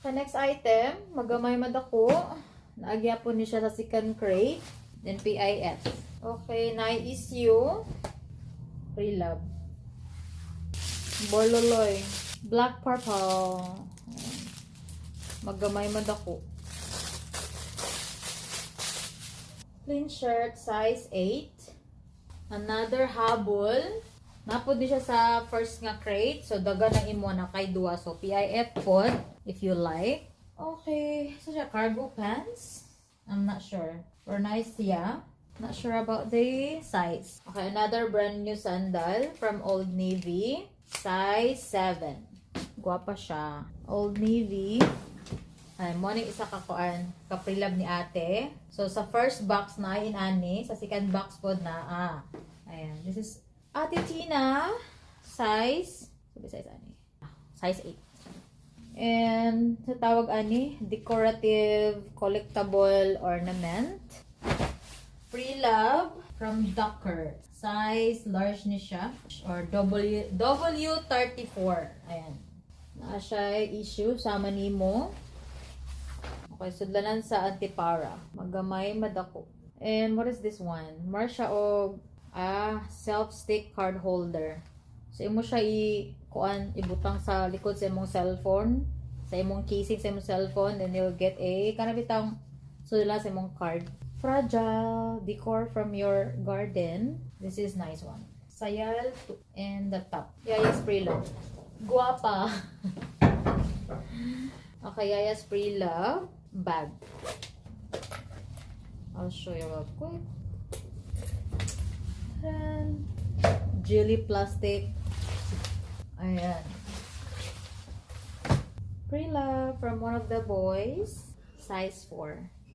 Okay, next item. Magamay madako. Naagya po ni siya sa second crate. Then PIF. Okay, na-issue. Pre-love. Bololoy. Black purple. Magamay madako. Clean shirt, size 8. Another habol. Napod din siya sa first nga crate. So, daga na imo na kay duwa. So, PIF pod, if you like. Okay. So, siya, cargo pants. I'm not sure. Or nice, yeah. Not sure about the size. Okay, another brand new sandal from Old Navy. Size 7. Guwapa siya. Old Navy. Ay, morning isa kakuan, kaprilab ni ate. So, sa first box na, inani. Sa second box pod na, ayan. This is Ate Tina. Size, sabi size ani? Size 8. And, sa tawag ani, decorative, collectible ornament. Pre-love from Docker. Size large ni siya. Or W34. Ayan. Naa siya issue. Sama ni mo. Okay, sudlanan sa antipara. Magamay madako. And what is this one? Marsha og self-stick card holder. So, imo siya ibutang sa likod sa imong cellphone. Sa imong casing sa imong cellphone. Then you'll get kanabitang sudlan sa imong card. Fragile decor from your garden. This is nice one. Sayal and the top. Yaya spray love. Guapa. Okay, Yaya spray love. Bag. I'll show you real quick. And jelly plastic. Ayan. Pre-love from one of the boys. Size 4.